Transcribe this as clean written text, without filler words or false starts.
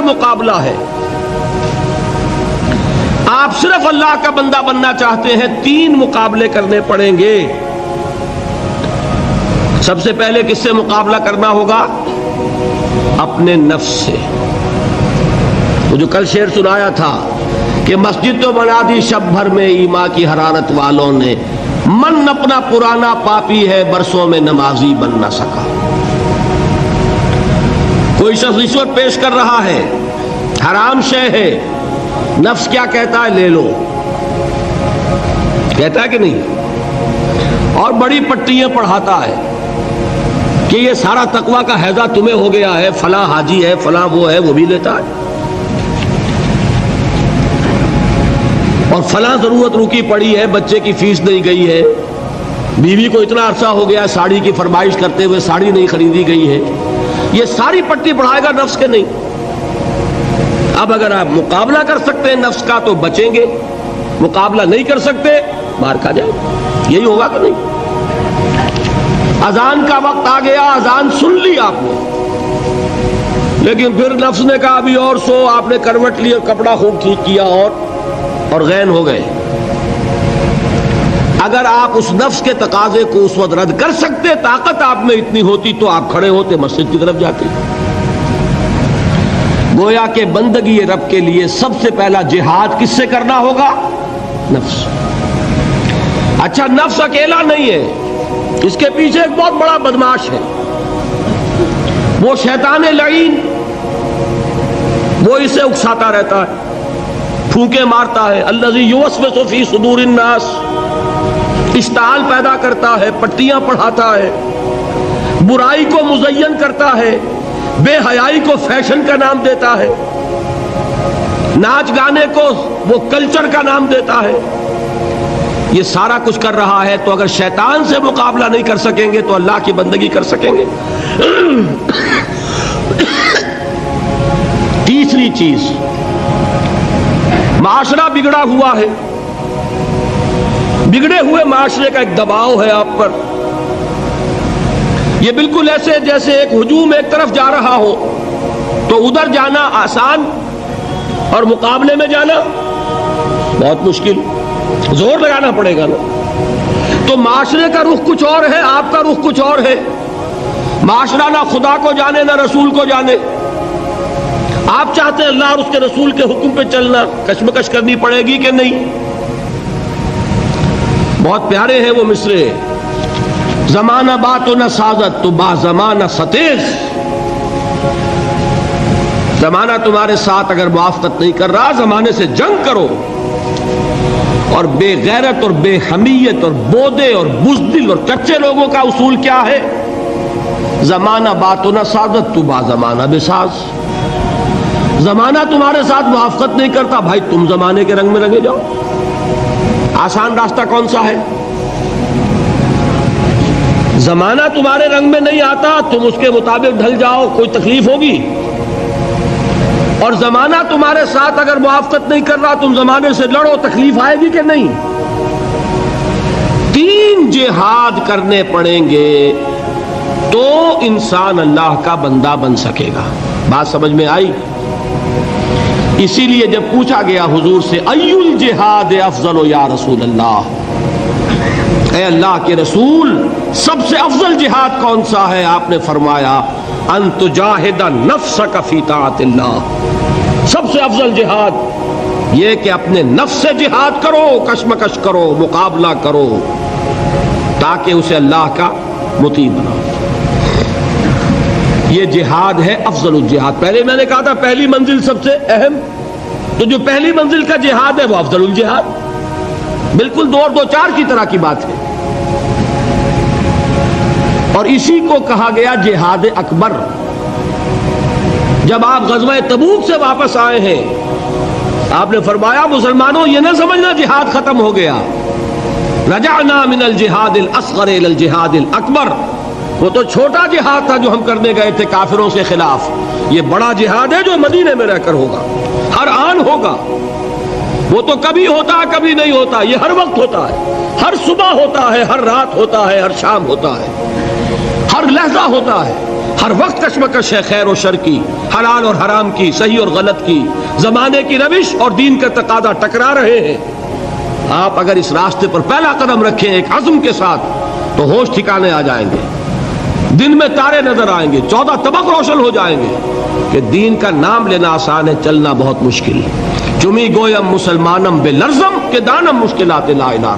اکبر مقابلہ ہے. آپ صرف اللہ کا بندہ بننا چاہتے ہیں، 3 مقابلے کرنے پڑیں گے. سب سے پہلے کس سے مقابلہ کرنا ہوگا؟ اپنے نفس سے. وہ جو کل شعر سنایا تھا کہ مسجد تو بنا دی شب بھر میں ایمان کی حرارت والوں نے، من اپنا پرانا پاپی ہے برسوں میں نمازی بن نہ سکا. کوئی شخص رشوت پیش کر رہا ہے، حرام شے ہے، نفس کیا کہتا ہے؟ لے لو. کہتا ہے کہ نہیں؟ اور بڑی پٹیاں پڑھاتا ہے کہ یہ سارا تقویٰ کا حیضہ تمہیں ہو گیا ہے، فلاں حاجی ہے، فلاں وہ ہے، وہ بھی لیتا ہے، اور فلاں ضرورت رکی پڑی ہے، بچے کی فیس نہیں گئی ہے، بیوی کو اتنا عرصہ ہو گیا ساڑی کی فرمائش کرتے ہوئے ساڑی نہیں خریدی گئی ہے. یہ ساری پٹی پڑھائے گا نفس کے نہیں. اب اگر آپ مقابلہ کر سکتے ہیں نفس کا تو بچیں گے، مقابلہ نہیں کر سکتے مار کھا جائے. یہی ہوگا کہ نہیں؟ اذان کا وقت آ گیا، اذان سن لی آپ نے، لیکن پھر نفس نے کہا ابھی اور سو، آپ نے کروٹ لی اور کپڑا خوب ٹھیک کیا اور غین ہو گئے. اگر آپ اس نفس کے تقاضے کو اس وقت رد کر سکتے، طاقت آپ میں اتنی ہوتی تو آپ کھڑے ہوتے مسجد کی طرف جاتے. گویا کہ بندگی رب کے لیے سب سے پہلا جہاد کس سے کرنا ہوگا؟ نفس. اچھا نفس اکیلا نہیں ہے، اس کے پیچھے ایک بہت بڑا بدماش ہے، وہ شیطان لعین. وہ اسے اکساتا رہتا ہے، پھونکے مارتا ہے. الذی یوسوس فی صدور الناس، اشتعال پیدا کرتا ہے، پٹیاں پڑھاتا ہے، برائی کو مزین کرتا ہے، بے حیائی کو فیشن کا نام دیتا ہے، ناچ گانے کو وہ کلچر کا نام دیتا ہے. یہ سارا کچھ کر رہا ہے. تو اگر شیطان سے مقابلہ نہیں کر سکیں گے تو اللہ کی بندگی کر سکیں گے. تیسری چیز، معاشرہ بگڑا ہوا ہے، بگڑے ہوئے معاشرے کا ایک دباؤ ہے آپ پر. یہ بالکل ایسے جیسے ایک ہجوم ایک طرف جا رہا ہو تو ادھر جانا آسان اور مقابلے میں جانا بہت مشکل، زور لگانا پڑے گا نا. تو معاشرے کا رخ کچھ اور ہے، آپ کا رخ کچھ اور ہے. معاشرہ نہ خدا کو جانے نہ رسول کو جانے. آپ چاہتے ہیں اللہ اور اس کے رسول کے حکم پہ چلنا، کشمکش کرنی پڑے گی کہ نہیں؟ بہت پیارے ہیں وہ مصرے، زمانہ بات و نہ سازت تو با زمانہ ستیز. زمانہ تمہارے ساتھ اگر موافقت نہیں کر رہا، زمانے سے جنگ کرو. اور بے غیرت اور بے حمیت اور بودے اور بزدل اور کچے لوگوں کا اصول کیا ہے؟ زمانہ بات و نہ سازت تو با زمانہ بساز. زمانہ تمہارے ساتھ موافقت نہیں کرتا، بھائی تم زمانے کے رنگ میں رنگے جاؤ. آسان راستہ کون سا ہے؟ زمانہ تمہارے رنگ میں نہیں آتا، تم اس کے مطابق ڈھل جاؤ، کوئی تکلیف ہوگی. اور زمانہ تمہارے ساتھ اگر موافقت نہیں کر رہا، تم زمانے سے لڑو، تکلیف آئے گی کہ نہیں؟ 3 جہاد کرنے پڑیں گے تو انسان اللہ کا بندہ بن سکے گا. بات سمجھ میں آئی؟ اسی لیے جب پوچھا گیا حضور سے ای الجہاد افضل یا رسول اللہ، اے اللہ کے رسول سب سے افضل جہاد کون سا ہے؟ آپ نے فرمایا ان تجاہد نفسک فی طاعت اللہ. سب سے افضل جہاد یہ کہ اپنے نفس سے جہاد کرو، کشمکش کرو، مقابلہ کرو، تاکہ اسے اللہ کا مطیع بناؤ. یہ جہاد ہے افضل الجہاد. پہلے میں نے کہا تھا پہلی منزل سب سے اہم، تو جو پہلی منزل کا جہاد ہے وہ افضل الجہاد. بالکل 2 اور 2 4 کی طرح کی بات ہے. اور اسی کو کہا گیا جہاد اکبر. جب آپ غزوہ تبوک سے واپس آئے ہیں، آپ نے فرمایا مسلمانوں یہ نہ سمجھنا جہاد ختم ہو گیا. رجعنا من الجہاد الاصغر الى الجہاد الاکبر. وہ تو چھوٹا جہاد تھا جو ہم کرنے گئے تھے کافروں سے خلاف. یہ بڑا جہاد ہے جو مدینے میں رہ کر ہوگا، ہر آن ہوگا. وہ تو کبھی ہوتا ہے کبھی نہیں ہوتا، یہ ہر وقت ہوتا ہے، ہر صبح ہوتا ہے، ہر رات ہوتا ہے، ہر شام ہوتا ہے، ہر لحظہ ہوتا ہے، ہر وقت کشمکش ہے خیر و شر کی، حلال اور حرام کی، صحیح اور غلط کی، زمانے کی روش اور دین کا تقاضا ٹکرا رہے ہیں۔ آپ اگر اس راستے پر پہلا قدم رکھیں ایک عزم کے ساتھ تو ہوش ٹھکانے آ جائیں گے، دن میں تارے نظر آئیں گے، 14 طبق روشن ہو جائیں گے کہ دین کا نام لینا آسان ہے، چلنا بہت مشکل ہے۔ چمی گویم مسلمانم بے لرزم کہ دانم مشکلات لا الہ